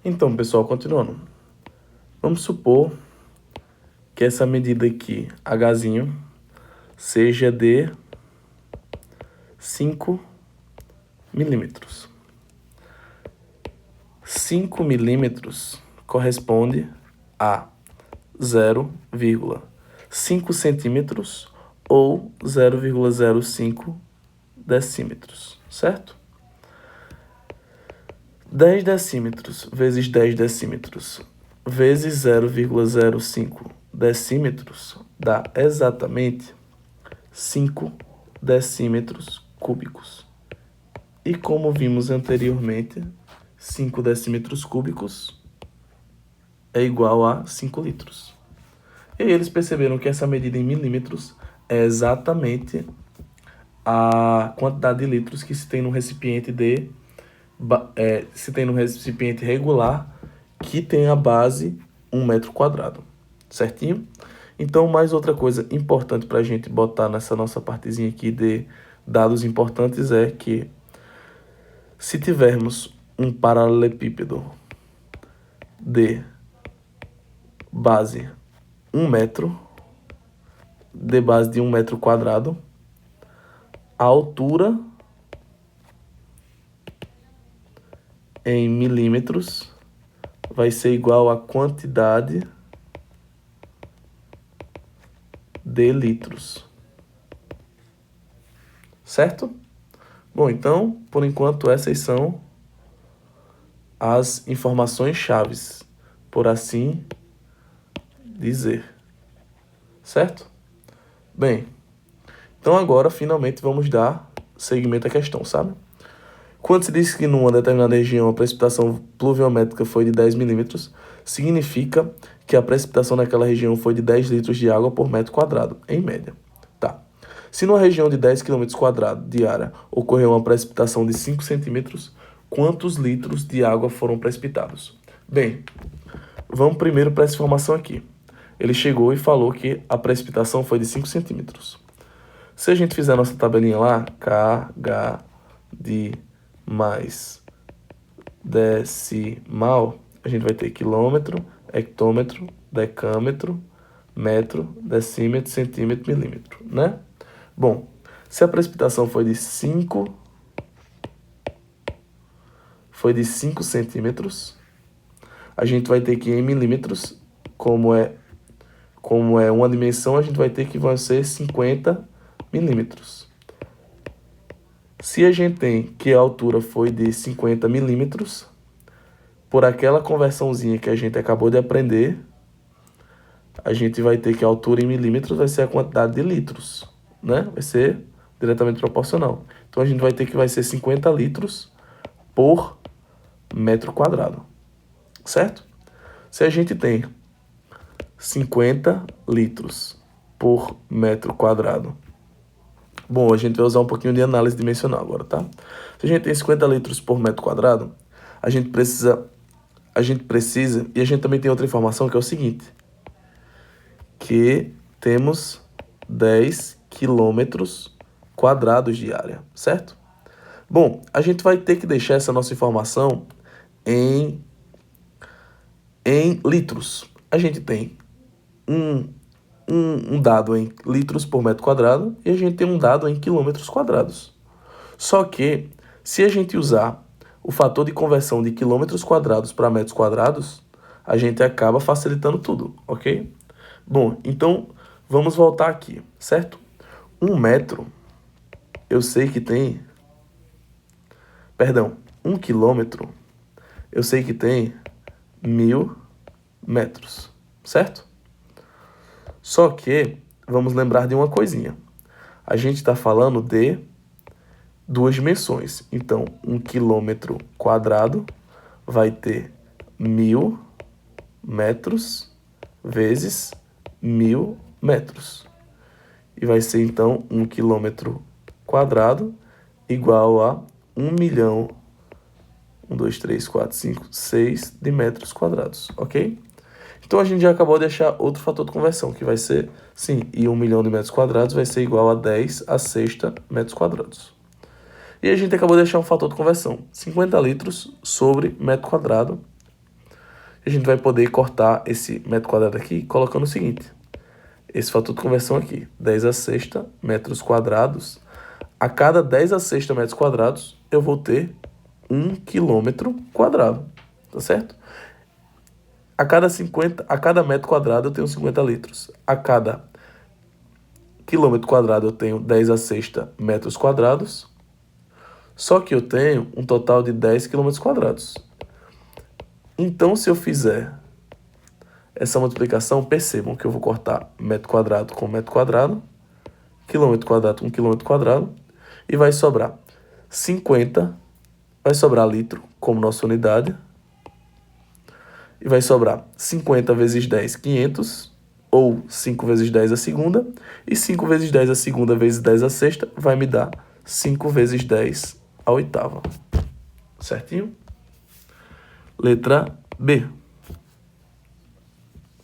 Então, pessoal, continuando. Vamos supor que essa medida aqui, Hzinho, seja de 5 milímetros. 5 milímetros corresponde a 0,5 centímetros ou 0,05 decímetros, certo? 10 decímetros vezes 10 decímetros vezes 0,05 decímetros dá exatamente 5 decímetros cúbicos. E como vimos anteriormente, 5 decímetros cúbicos é igual a 5 litros. E aí eles perceberam que essa medida em milímetros é exatamente a quantidade de litros que se tem no recipiente regular que tem a base 1 metro quadrado, certinho? Então, mais outra coisa importante para a gente botar nessa nossa partezinha aqui de dados importantes é que se tivermos um paralelepípedo de base 1 metro, de base de 1 metro quadrado, a altura em milímetros vai ser igual à quantidade de litros. Certo? Bom, então, por enquanto, essas são as informações chaves, por assim dizer. Certo? Bem, então agora, finalmente, vamos dar seguimento à questão, sabe? Quando se diz que numa determinada região a precipitação pluviométrica foi de 10 milímetros, significa que a precipitação naquela região foi de 10 litros de água por metro quadrado, em média. Tá. Se numa região de 10 km² de área ocorreu uma precipitação de 5 centímetros, quantos litros de água foram precipitados? Bem, vamos primeiro para essa informação aqui. Ele chegou e falou que a precipitação foi de 5 centímetros. Se a gente fizer a nossa tabelinha lá, KH de mais decimal, a gente vai ter quilômetro, hectômetro, decâmetro, metro, decímetro, centímetro, milímetro, né? Bom, se a precipitação foi de 5 centímetros, a gente vai ter que em milímetros, como é uma dimensão, a gente vai ter que vão ser 50 milímetros. Se a gente tem que a altura foi de 50 milímetros, por aquela conversãozinha que a gente acabou de aprender, a gente vai ter que a altura em milímetros vai ser a quantidade de litros, né? Vai ser diretamente proporcional. Então a gente vai ter que vai ser 50 litros por metro quadrado, certo? Se a gente tem 50 litros por metro quadrado, bom, a gente vai usar um pouquinho de análise dimensional agora, tá? Se a gente tem 50 litros por metro quadrado, a gente precisa, e a gente também tem outra informação que é o seguinte, que temos 10 quilômetros quadrados de área, certo? Bom, a gente vai ter que deixar essa nossa informação em litros. A gente tem um dado em litros por metro quadrado e a gente tem um dado em quilômetros quadrados. Só que, se a gente usar o fator de conversão de quilômetros quadrados para metros quadrados, a gente acaba facilitando tudo, ok? Bom, então vamos voltar aqui, certo? 1 metro, eu sei que tem... Perdão, 1 quilômetro, eu sei que tem 1000 metros, certo? Só que, vamos lembrar de uma coisinha. A gente está falando de duas dimensões. Então, 1 quilômetro quadrado vai ter 1000 metros vezes 1000 metros. E vai ser, então, 1 quilômetro quadrado igual a 1 milhão, 1, 2, 3, 4, 5, 6 de metros quadrados, ok? Então a gente já acabou de achar outro fator de conversão, que vai ser, sim, e 1 milhão de metros quadrados vai ser igual a 10 a sexta metros quadrados. E a gente acabou de achar um fator de conversão, 50 litros sobre metro quadrado, A gente vai poder cortar esse metro quadrado aqui colocando o seguinte. Esse fator de conversão aqui, 10 a sexta metros quadrados. A cada 10 a sexta metros quadrados, eu vou ter 1 quilômetro quadrado, tá certo? A cada metro quadrado eu tenho 50 litros. A cada quilômetro quadrado eu tenho 10 a sexta metros quadrados. Só que eu tenho um total de 10 quilômetros quadrados. Então, se eu fizer essa multiplicação, percebam que eu vou cortar metro quadrado com metro quadrado, quilômetro quadrado com quilômetro quadrado, e vai sobrar 50, vai sobrar litro como nossa unidade, e vai sobrar 50 vezes 10, 500, ou 5 vezes 10 a segunda, e 5 vezes 10 a segunda vezes 10 a sexta vai me dar 5 vezes 10 a oitava. Certinho? Letra B.